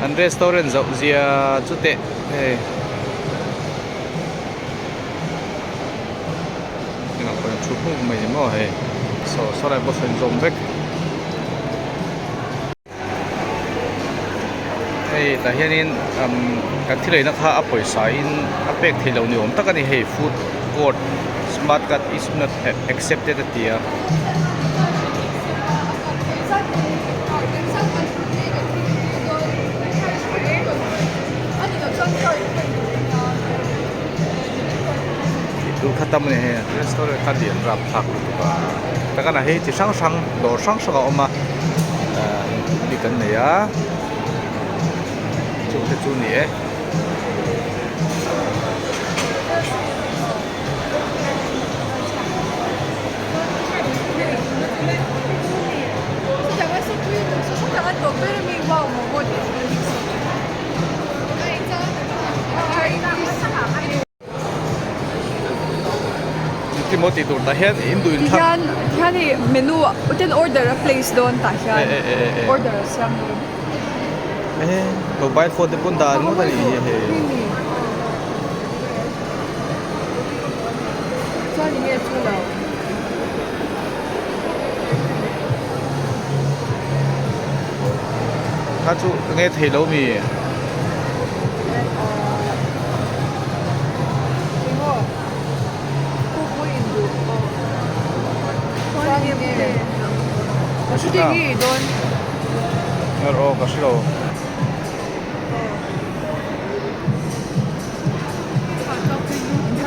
an restaurant zau zia chu te hey ina ko chu hu mai mo he so lai bo sen zom vek hey ta hianin kan thilei na kha a poisa in a pek thilo ni om takani hey food court smart card is not accepted atiaดูขัดตามเนี่ยรีสอร์ทขัดเดียนรับพักตัวก็แต่ก็น่าเฮ้ที่ช่างดอช่างก็ออกมาดีกันเนี่ยจุดจุดนี้ที่มติตัวตาเห็นอินดูอินทับที่นี่เมนูอุตน order a place โดนตาเห็น order ซ้ำเลยmobile phone ที่ปุ่นดานมั้งตอนนี้这里面出了他就那铁路米Sudah don. Oh, kasih lo.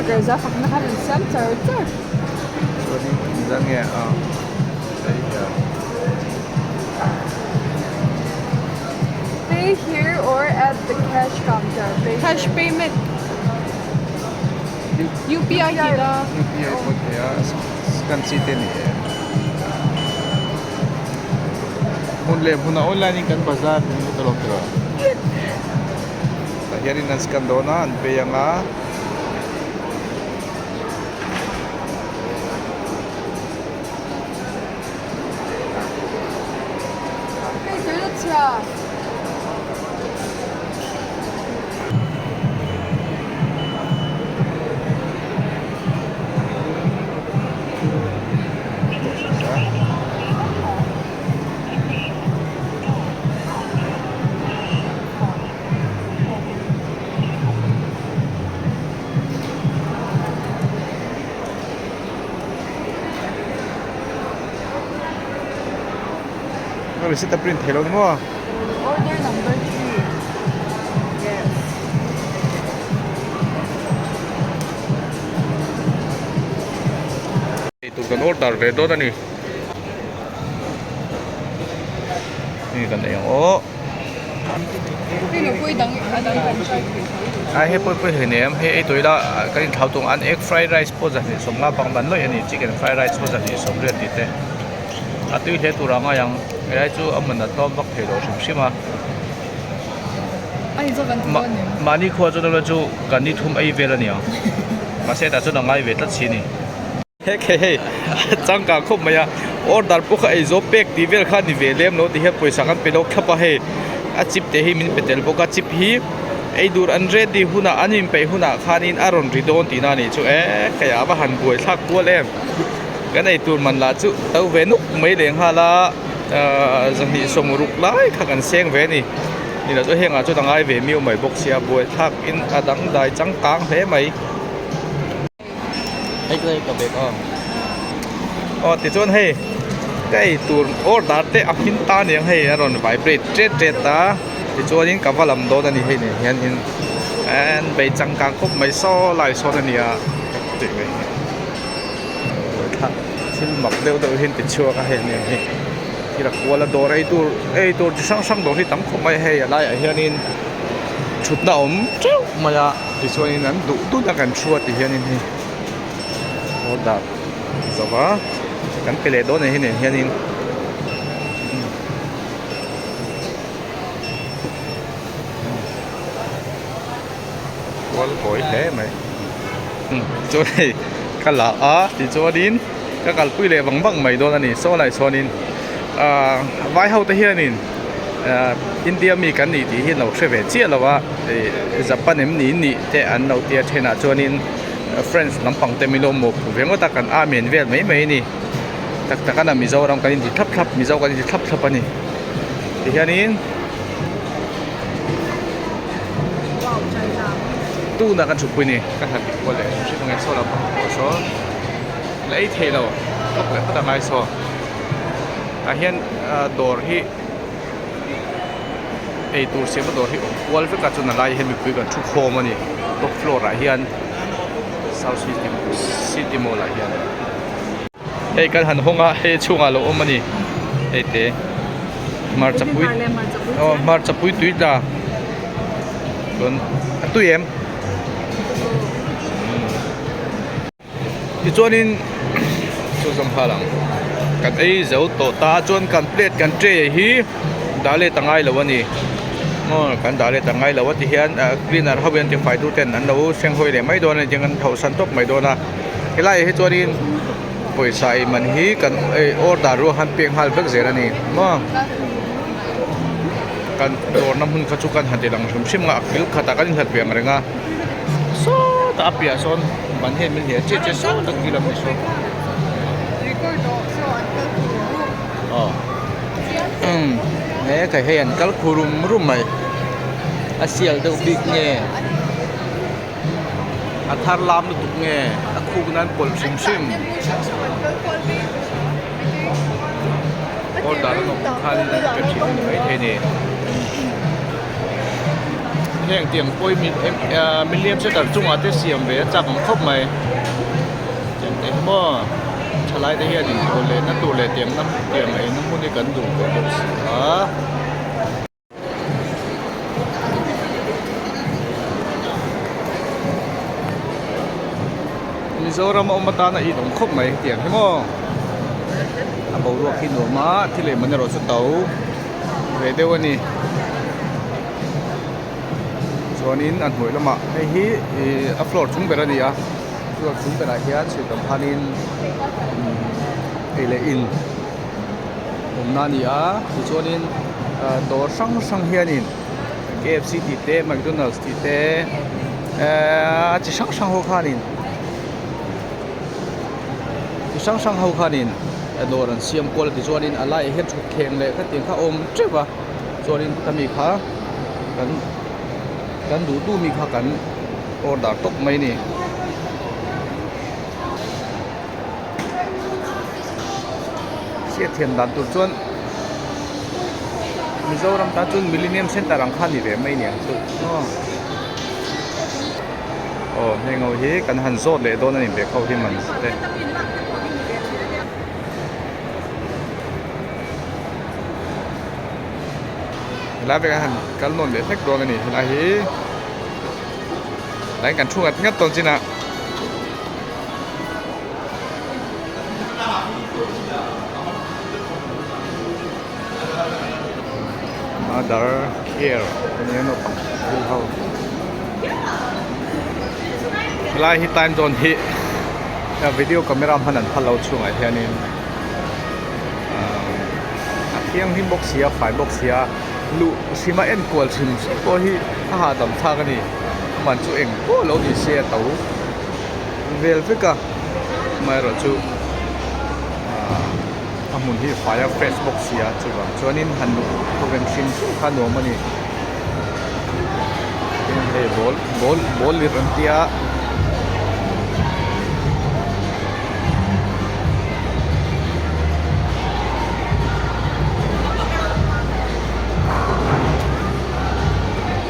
Kerja fakna kan center tu. Sorry, jangan ya. Saya. Pay here or at the cash counter. Cash payment. UPI kita. UPI pun ya. Scan city ni. Mulai pun online kan bazar ni terlalu terang. Hari ni scan dona, pay yang ah. Okay, terus ya. Receipt print hello mo. Order number 3. Yes. Itu kan order redo na ni. Ini kan yang oh. Ini pun dang Ai he poi he nem he toi la kan thau tung an egg fried rice po ja ni somnga pang ban lo yani chicken fried rice po ja ni som re ti te. Atui he tu ranga yang ai chu amana tom bak thelo sim sima. Ai zo kan mani kho chu lo chu kan ni thum ai ve la ni ma se ta chu na ngai ve ta chi ni he ke he chang ka khop maya order pu kha ai zo pek ti vel kha ni ve lem no ti he poisa kan pe lo khapa he a chip te hi min petel boka chip hi ei dur an ready huna anim pe huna khanin aron ridon ti na ni chu kaya ba han buai thak kual em kan ei tur man la chu tau ve nuk mai leng hala jang ni somuruk lai kha kan seng ve ni ni la chu henga chu tangai ve miu mai bok sia buai thak in adang dai chang kang he mai ai klei ka be ko ti chon he kai tur order te akin ta ne he aron vibrate straight ta ti chuanin ka valam do na ni he ne hian in an bei chang kang khop mai so lai so na nia ti mai thil mak deu deu hin ti chua ka he ne he ti la kwala do rai tur ti sang do hi tam khop mai he ya lai hian in chut na om cheu maya ti chuanin an du na kan chua ti hian in he order zawa kan pele do ne hi ne hian in wal koi thế mày chỗ này cái là thì chỗ đến cái cái quy lệ vắng vắng mày đó là nè số này số nín vai hậu tới hiện nín อินเดียมีกันนี่ที่เห็นเราเชเวเจียแล้วว่าญี่ปุ่นนี่แต่อันเราเตียเทน่าจวนินเฟรนช์ลำปังเตมิโลโมผู้เวงก็ตะกันอาเมนเวลไม่นี่ตะกันมีเจ้ารำกันที่ทับมีเจ้ากันที่ทับปะนี่ที่เฮียนี่ ว้าวใจด ตู้นักกันชุบปุยนี่ก็ทำอีกคนเลยชื่อตรงนี้โซ่เราโซ่และไอ้เทเราก็เปิดก็ทำไงโซ่แต่เห็นดอร์ที่ไอ้ตัวเสียงดอร์ที่วอลฟิกาจนอะไรเห็นมีปุยกันชุบโคมันนี่ตกฟลอร์อะไรเห็นเซาซิติโมอะไรเห็นไอ้กันหันห้องอ่ะไอ้ช่วงอ่ะเราอมมันนี่ไอ้เตมาจับปุยอ๋อมาจับปุยตุยจ้าคนตุยเอ็มที่จวนนี้ช่วยสัมภาระกันไอ้เจ้าโตตาจวนกันเปลี่ยนกันเจฮีดาเลตั้งไงแล้ววันนี้กันดาเลตั้งไงแล้ววันที่เห็นกรีนอาร์ฮาเวนที่ไฟดูเต้นนั้นเราเสียงหอยเลยไม่โดนจังกันเท่าสันตกไม่โดนนะเฮลัยให้จวนนี้ป่วยใส่มันฮีกันไอ้ออดารูหันเปียงฮัลเบิกเซรานี่กันโดนน้ำหุ่นขจุกันหันตีหลังชิมงะกิลขัดกันหัดเปียงอะไรงะโซ่ตาเปียซอนมันเห็นมันเห็นเจ๊โซ่ตะกี้เราไม่โซ่อ๋อเนี่ยใครเห็นกัลคูรุมไหมอาเซียลเดวบิกเนี่ยอาทาร์ลามดุกเนี่ยอาคูนั้นปลชิมโอ้ดาร์นกคาลีนั่นเป็นชิ้นไม่เท่เนี่ยแห่งเตียงป่วยมิเลียมเสด็จจงอาเตเสียมเวจับครบไหมจังเต็มบ่ชลายได้เห็นตัวเลยนั่นตัวเลยเตียงน้ำไอ้น้ำมันนี่กันดูก็บอกสิมิโซรามอมตานะอีตรงครบไหมเตียงใช่มั้งอาบรัวกินหัวม้าที่เลยมันจะรอสุดเต๋าเรเดวันนี้ส่วนนี้อันหวยละมาไอ้ฮีอัฟโหลดทุ่งไปแล้วนี่อ่ะอัฟโหลดทุ่งไปแล้วเฮียสุดกับพานินไอ้เลอินผมนั่นนี่อ่ะส่วนนี้ตัวช่างเฮียนิน KFC ติดเต้ McDonald's ติดเต้จะช่างหัวขานินจะช่างหัวขานินโดนเสียมกอลที่ส่วนนี้อะไรเห็นชุดแข็งเลยก็เตียงข้าอมเจ็บวะส่วนนี้ทำอีกค่ะกันดูมีข้ากันโอดาตกไหมนี่เสียเทียนดันตัวจวนมิโซรัมตาจวนมิลเลนเนียมเซ็นต์รังคันนี่เลยไม่เนี่ยสุดโอ้เฮงเอาเฮกันหันโซดเลยโดนนี่เบเข้าที่มันเลยแล้วไปกันนนเลยเล็กโดนนี่อะไรไหนกันช่วงงัดตอนจีน่ะMother Care นี่นกดูเขาเวลาที่ time zone ที่วิดีโอ camera พันนั้นพันเราช่วงไอ้เท่านี้เที่ยงที่บ็อกเสียฝ่ายบ็อกเสียลูสิมาเอ็นกวลชิมก็ที่อาหารดำท่ากันนี่มันจู่เองก็เราดีเสียตัวเวลฟิกะไม่รู้จู่ทำมุ่งที่ฝ่ายเฟซบุ๊กเสียจู่ว่าช่วงนี้หันดูโปรแกรมชิมข้าหนูมันนี่บอลลิรันเตีย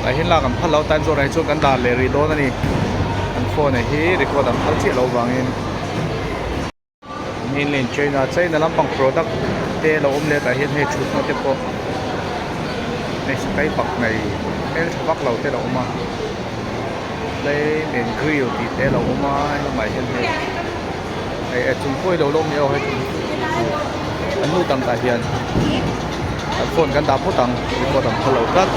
แต่เห็นลากันพัดเราตันโซนในช่วงกันดาเลรีโดนั่นนี่อันโฟนเฮ้เรียกว่าดังพัดเชี่ยวเราบางเองนี่เล่นเชนอาใช้ในลำพังโปรดักต์เตะเราอมเล่แต่เห็นให้ชุดมาเตะโปในสกายปักในเอ็นปักเราเตะเราออกมาเลยเล่นกริลตีเตะเราออกมาให้หมายเห็นให้ไอ้จุ่มกล้วยเราลงเนี่ยให้อันนู้นต่างตาเฮียนอันโฟนกันดาพูดต่างเรียกว่าดังพัดเราตัด